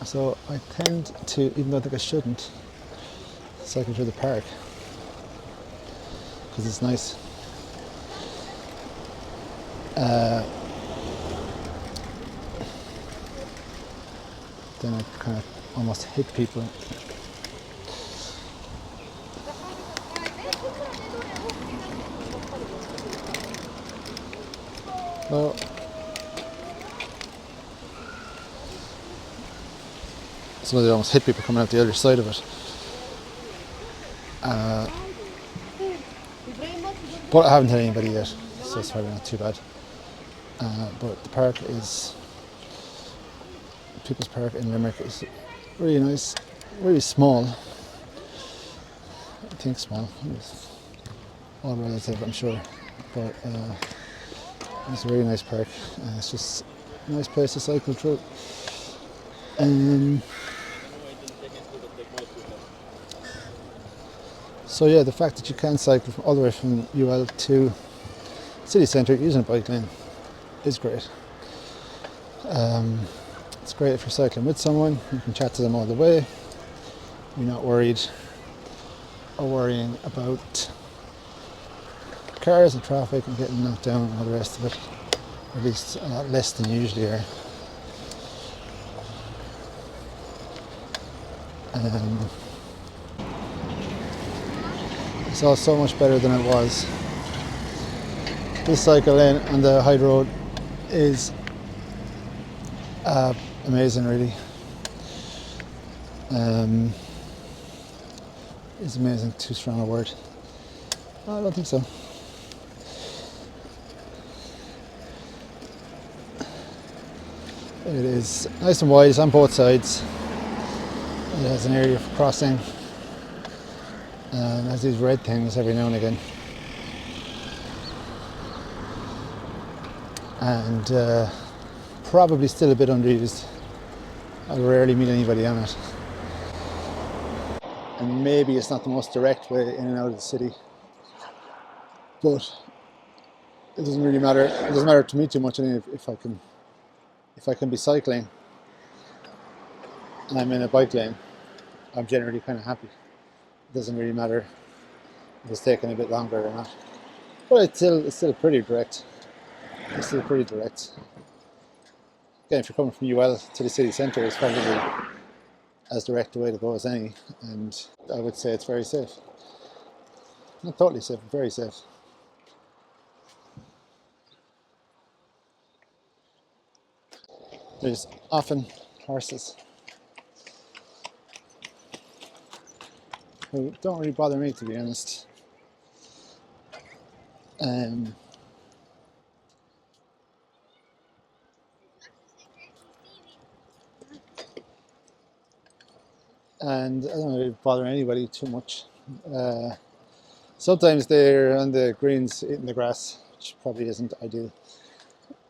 So I tend to, even though I think I shouldn't, cycle through the park because it's nice. Then I kind of almost hit people. Well, somebody almost hit people coming out the other side of it. But I haven't hit anybody yet, so it's probably not too bad. But the park is, People's Park in Limerick is really nice, really small. I think small. It's all relative, I'm sure. But it's a really nice park. It's just a nice place to cycle through. So yeah, the fact that you can cycle from all the way from UL to city centre using a bike lane is great. It's great if you're cycling with someone. You can chat to them all the way. You're not worried or worrying about cars and traffic and getting knocked down and all the rest of it. Or at least a lot less than you usually are. It's all so much better than it was. This cycle lane on the Hyde Road is amazing, really. Is amazing too strong a word? No, I don't think so. It is nice and wide, it's on both sides. It has an area for crossing and has these red things every now and again. And probably still a bit underused. I rarely meet anybody on it. And maybe it's not the most direct way in and out of the city, but it doesn't really matter. It doesn't matter to me too much anyway if I can be cycling and I'm in a bike lane. I'm generally kind of happy. It doesn't really matter if it's taking a bit longer or not. But it's still pretty direct. It's still pretty direct. Again, if you're coming from UL to the city centre, it's probably as direct a way to go as any, and I would say it's very safe. Not totally safe, but very safe. There's often horses who don't really bother me, to be honest. And I don't really bother anybody too much. Sometimes they're on the greens eating the grass, which probably isn't ideal.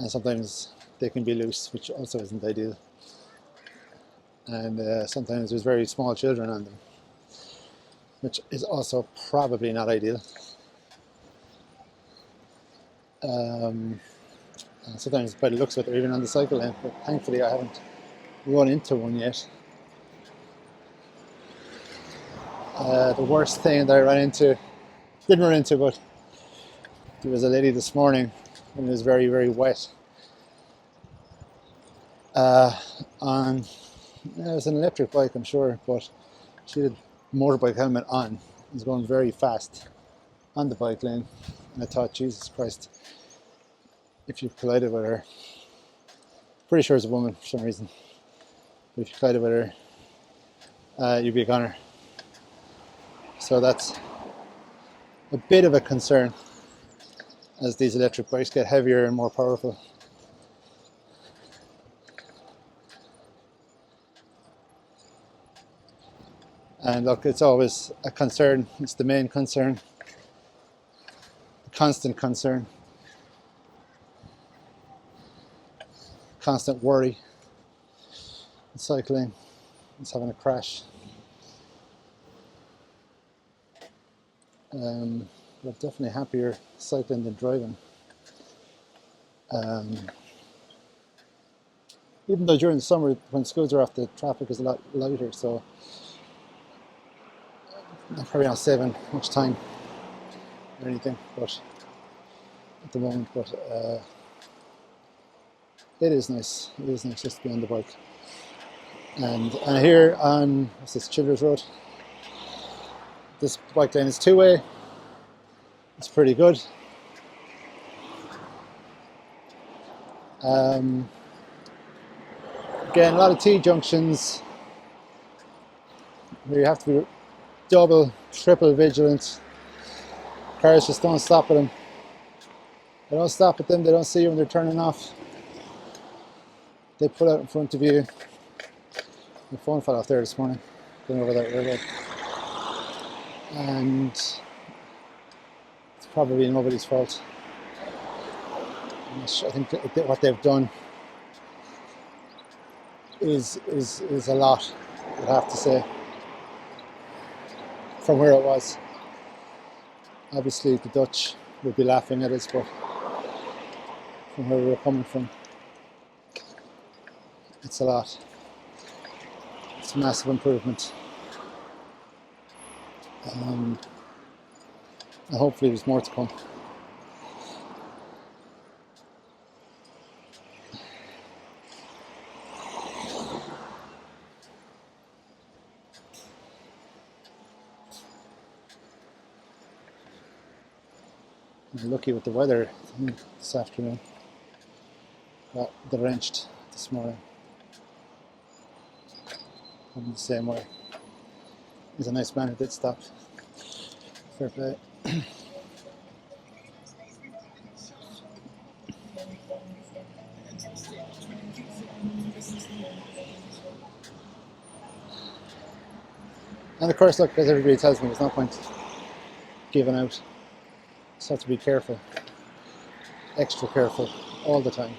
And sometimes they can be loose, which also isn't ideal. And sometimes there's very small children on them, which is also probably not ideal. And sometimes by the looks of it, they're even on the cycle lane, but thankfully I haven't run into one yet. The worst thing that I didn't run into, but there was a lady this morning when it was very, very wet. It was an electric bike, I'm sure, but she had a motorbike helmet on. It was going very fast on the bike lane, and I thought, Jesus Christ, if you collided with her, pretty sure it's a woman for some reason, but if you collided with her, you'd be a goner. So that's a bit of a concern as these electric bikes get heavier and more powerful. And look, it's always a concern. It's the main concern, the constant concern, constant worry. Cycling, it's having a crash. But I'm definitely happier cycling than driving. Even though during the summer when schools are off, the traffic is a lot lighter, so I'm probably not saving much time or anything. But at the moment, it is nice. It is nice just to be on the bike. And here on what's this, Childers Road. This bike lane is two-way. It's pretty good. Again, a lot of T-junctions where you have to be double, triple vigilant. Cars just don't stop at them. They don't stop at them, they don't see you when they're turning off. They pull out in front of you. My phone fell off there this morning, going over that road. And it's probably nobody's fault. I think what they've done is a lot, I'd have to say, from where it was. Obviously the Dutch would be laughing at us, but from where we were coming from, it's a lot. It's a massive improvement. And hopefully there's more to come. I'm lucky with the weather this afternoon. Got drenched this morning. I'm the same way. He's a nice man who did stop. Fair play. And of course, look, as everybody tells me, there's no point giving out. Just have to be careful, extra careful, all the time.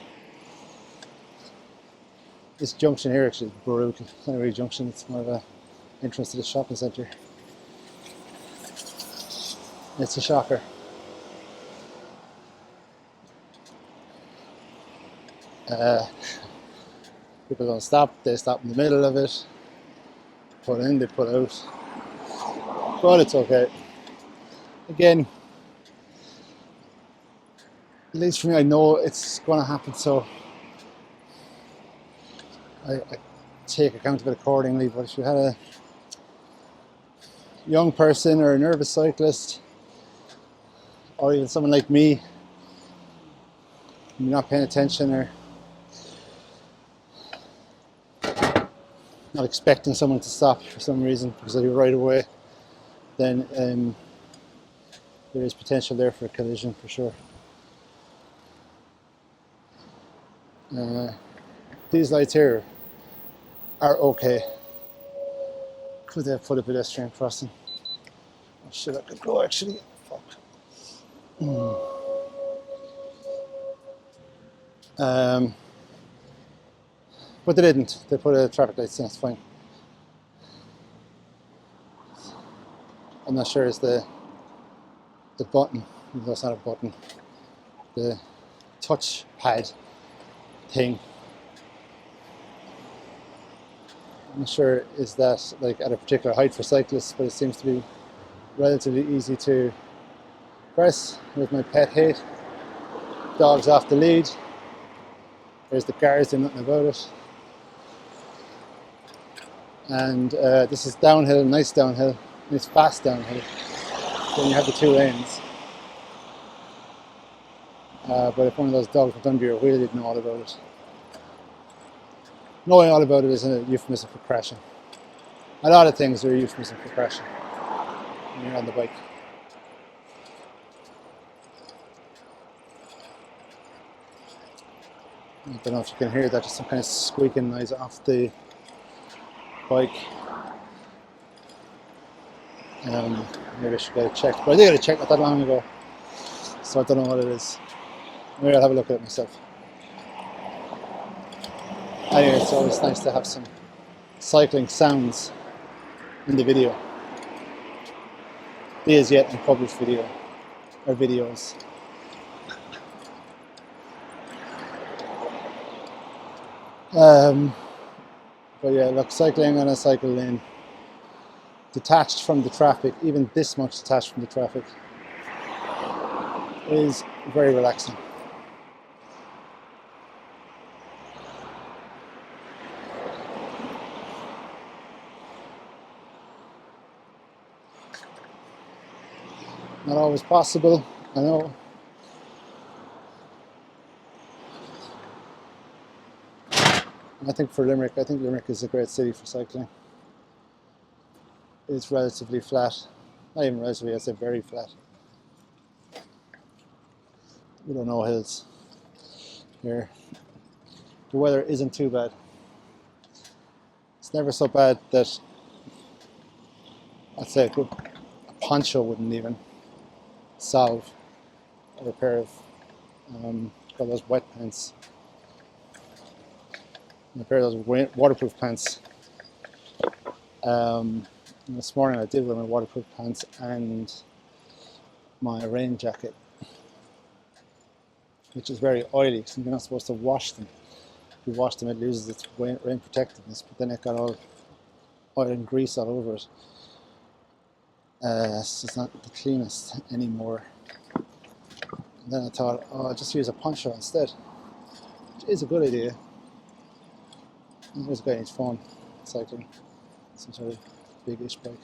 This junction here actually is brutal. It's not really a junction, it's more of a entrance to the shopping centre. It's a shocker. People don't stop, they stop in the middle of it. Pull in, they pull out. But it's okay. Again, at least for me, I know it's going to happen, so I take account of it accordingly. But if you had a young person or a nervous cyclist, or even someone like me, you're not paying attention or not expecting someone to stop for some reason because they do right away, then there is potential there for a collision for sure. These lights here are okay because they've put a pedestrian crossing. Oh shit, I could go actually. Fuck. But they didn't. They put a traffic light, so that's fine. I'm not sure it's the button. No, it's not a button. The touch pad thing. I'm not sure is that like at a particular height for cyclists, but it seems to be relatively easy to press. With my pet hate. Dogs off the lead. There's the cars, doing nothing about it. And this is downhill, nice fast downhill. Then you have the two lanes. But if one of those dogs went under your wheel, you'd know all about it. Knowing all about it is a euphemism for crashing. A lot of things are a euphemism for crashing when you're on the bike. I don't know if you can hear that, just some kind of squeaking noise off the bike. Maybe I should get it checked, but I did get it checked not that long ago, so I don't know what it is. Maybe I'll have a look at it myself. Anyway, it's always nice to have some cycling sounds in the video. Be as yet unpublished video or videos. Um, but yeah, look, cycling on a cycle lane, detached from the traffic, even this much detached from the traffic, is very relaxing. Not always possible, I know. I think Limerick is a great city for cycling. It's relatively flat. Not even relatively, I say very flat. We don't know hills here. The weather isn't too bad. It's never so bad that I'd say a poncho wouldn't even solve, or a pair of those wet pants, a pair of those waterproof pants. This morning I did wear my waterproof pants and my rain jacket, which is very oily because you're not supposed to wash them. If you wash them, it loses its rain protectiveness, but then it got all oil and grease all over it. So it's not the cleanest anymore. And then I thought, oh, I'll just use a poncho instead, which is a good idea. And there's a guy on his phone cycling some sort of big-ish bike,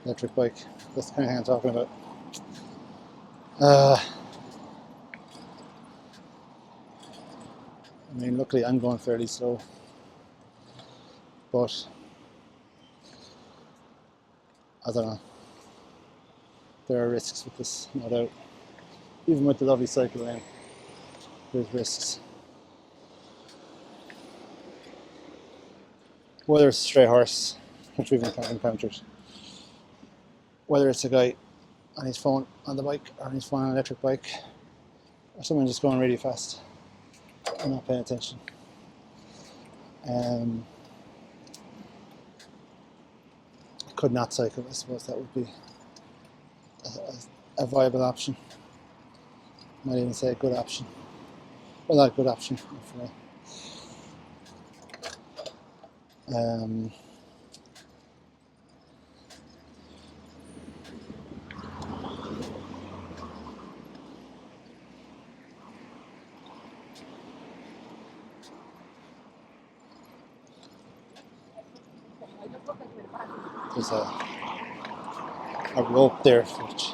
electric bike. That's the kind of thing I'm talking about. I mean, luckily I'm going fairly slow, but I don't know. There are risks with this, no doubt. Even with the lovely cycle lane, there's risks. Whether it's a stray horse, which we've encountered, whether it's a guy on his phone on the bike or on his phone on an electric bike, or someone just going really fast and not paying attention. Could not cycle, I suppose that would be a viable option. Might even say a good option. Well, not a good option, hopefully. There's a rope there, which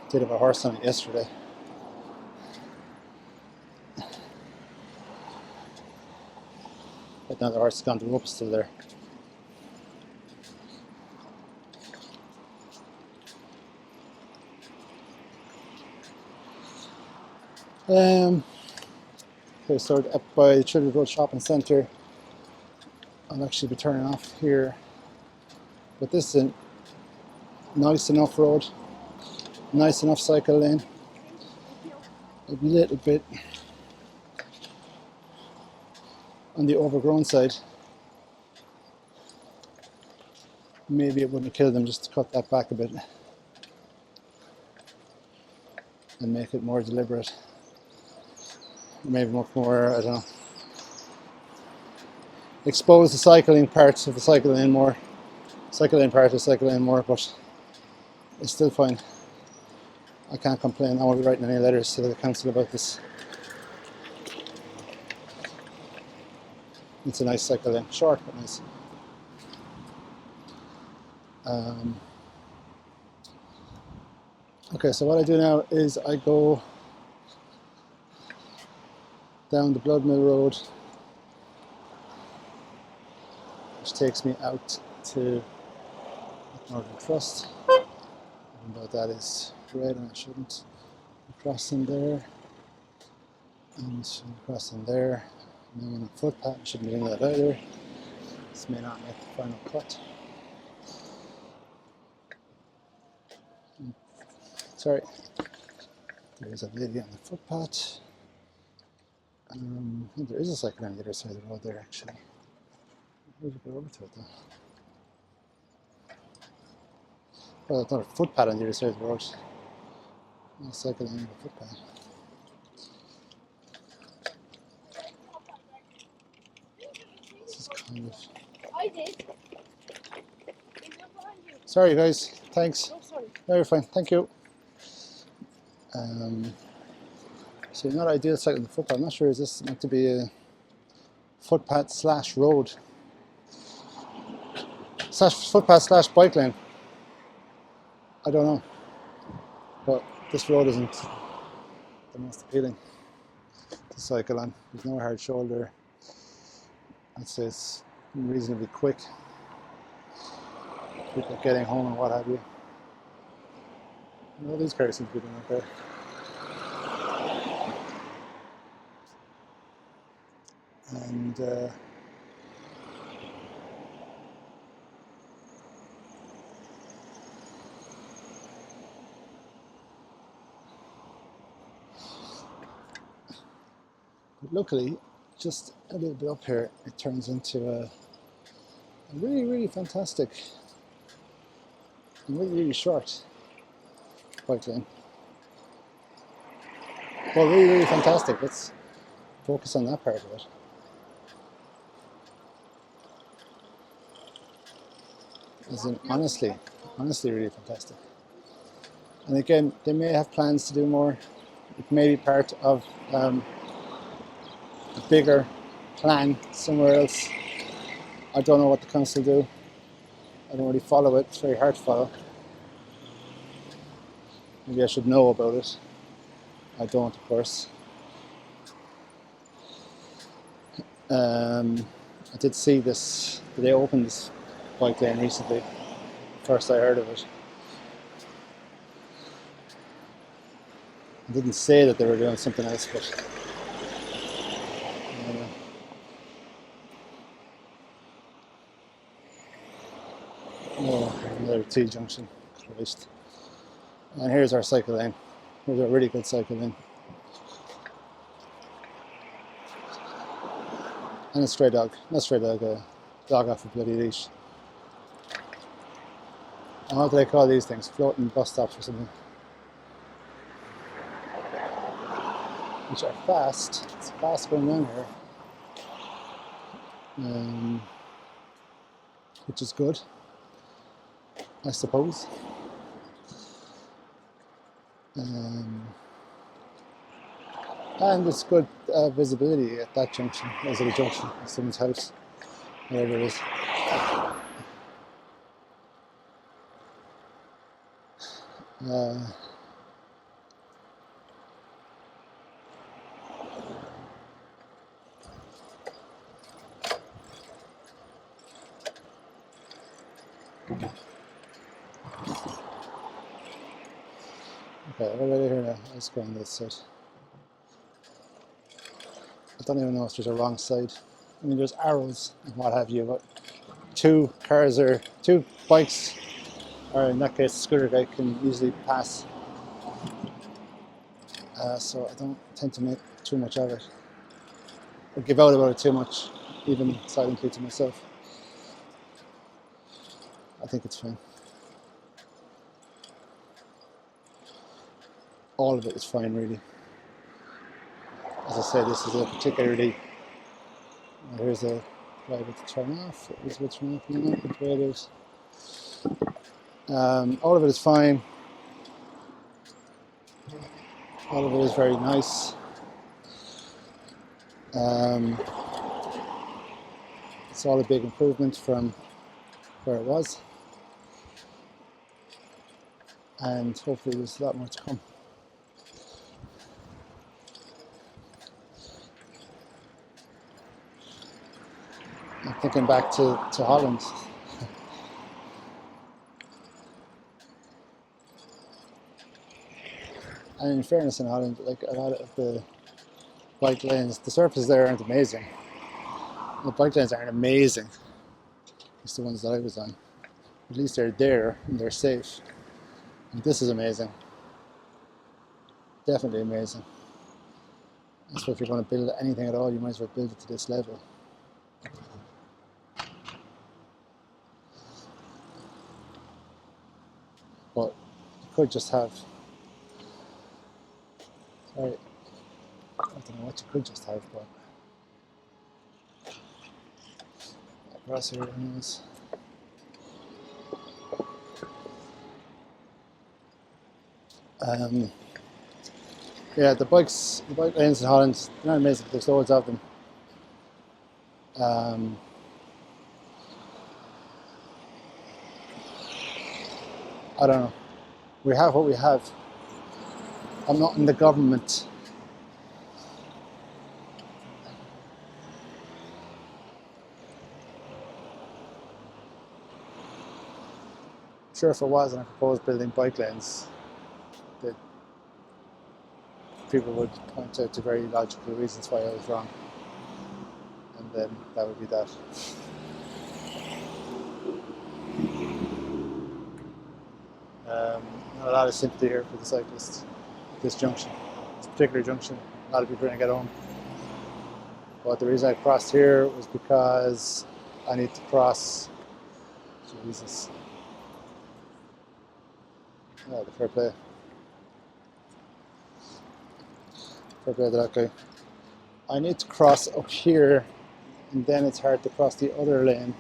did have a horse on it yesterday. But now the horse is gone, the rope is still there. Okay, so up by the Children's Road Shopping Centre, I'll actually be turning off here. But this is a nice enough road, nice enough cycle lane. A little bit on the overgrown side. Maybe it wouldn't kill them just to cut that back a bit and make it more deliberate. Maybe much more, I don't know, expose the cycling parts of the cycle lane more, cycle lane part of the cycle lane more, but it's still fine. I can't complain. I won't be writing any letters to the council about this. It's a nice cycle lane, short but nice. Okay, so what I do now is I go down the Blood Mill Road, which takes me out to Northern Trust. Even though that is red and I shouldn't be crossing there. And shouldn't be crossing there. And then on the footpath, I shouldn't be doing that either. This may not make the final cut. Sorry. There's a lady on the footpath. There is a cycle on the other side of the road there actually. Where's it go over to it though? Well, there's not a footpath on the other side of the road. A cycle on the footpath. kind of. I did. Sorry guys, thanks. Oh, sorry. No, you're fine, thank you. So not ideal cycling footpath. I'm not sure, is this meant to be a footpath slash road? Footpath slash bike lane? I don't know. But this road isn't the most appealing to cycle on. There's no hard shoulder. I'd say it's reasonably quick. People getting home and what have you. All these cars seem to be doing okay. And but luckily, just a little bit up here, it turns into a really, really fantastic and really, really short bike lane. Well, really, really fantastic. Let's focus on that part of it. As in, honestly, really fantastic. And again, they may have plans to do more. It may be part of a bigger plan somewhere else. I don't know what the council do. I don't really follow it. It's very hard to follow. Maybe I should know about it. I don't, of course. I did see this. They opened this bike lane recently. First I heard of it. I didn't say that they were doing something else, but oh, another T-junction. Christ. And here's our cycle lane. Here's a really good cycle lane. And a stray dog. Not stray dog, a dog off a bloody leash. And what do they call these things? Floating bus stops or something. Which are fast. It's fast going down here. Which is good, I suppose. And it's good visibility at that junction, as at a junction, at someone's house, whatever it is. Okay, we're ready here now. Let's go on this side. I don't even know if there's a wrong side. I mean, there's arrows and what have you, but two bikes, or in that case, a scooter guy can easily pass. So I don't tend to make too much of it, or give out about it too much, even silently to myself. I think it's fine. All of it is fine, really. As I said, this is a particularly. Here's a driver to turn off. Is it turn off now? Which way it is? All of it is fine. All of it is very nice. It's all a big improvement from where it was, and hopefully there's a lot more to come. I'm thinking back to Holland. And in fairness, in Holland, like a lot of the bike lanes, the surfaces there aren't amazing. The bike lanes aren't amazing. It's the ones that I was on. At least they're there and they're safe. And this is amazing. Definitely amazing. So if you're going to build anything at all, you might as well build it to this level. But you could just have. Sorry, I don't know what you could just have, but Across here, who knows? Yeah, the bike lanes in Holland, they're not amazing. There's loads of them. I don't know. We have what we have. I'm not in the government. I'm sure if it was and I proposed building bike lanes, that people would point out to very logical reasons why I was wrong. And then that would be that. Not a lot of sympathy here for the cyclists at this junction, this particular junction. A lot of people are going to get home. But the reason I crossed here was because I need to cross. Jesus. Oh, the fair play. Fair play to that guy. I need to cross up here, and then it's hard to cross the other lane.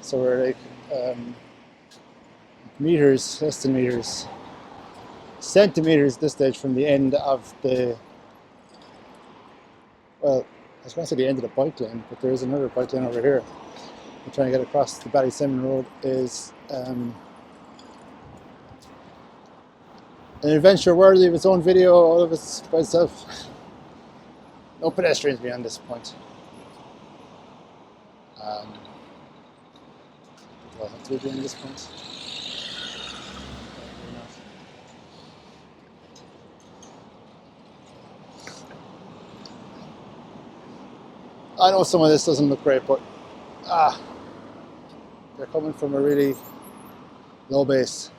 So we're like meters, less than meters, centimeters at this stage from the end of the, well, I was going to say the end of the bike lane, but there is another bike lane over here. I'm trying to get across the Ballysimon road is an adventure worthy of its own video, all of it by itself. No pedestrians beyond this point. Do I have to be beyond this point? I know some of this doesn't look great, but they're coming from a really low base.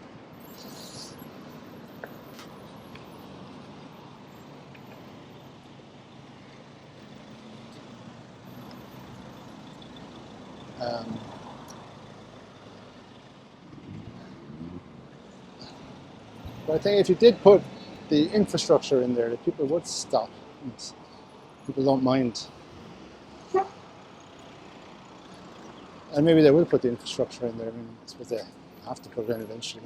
But I think if you did put the infrastructure in there, the people would stop. People don't mind. And maybe they will put the infrastructure in there. I mean, I suppose they have to put it in eventually.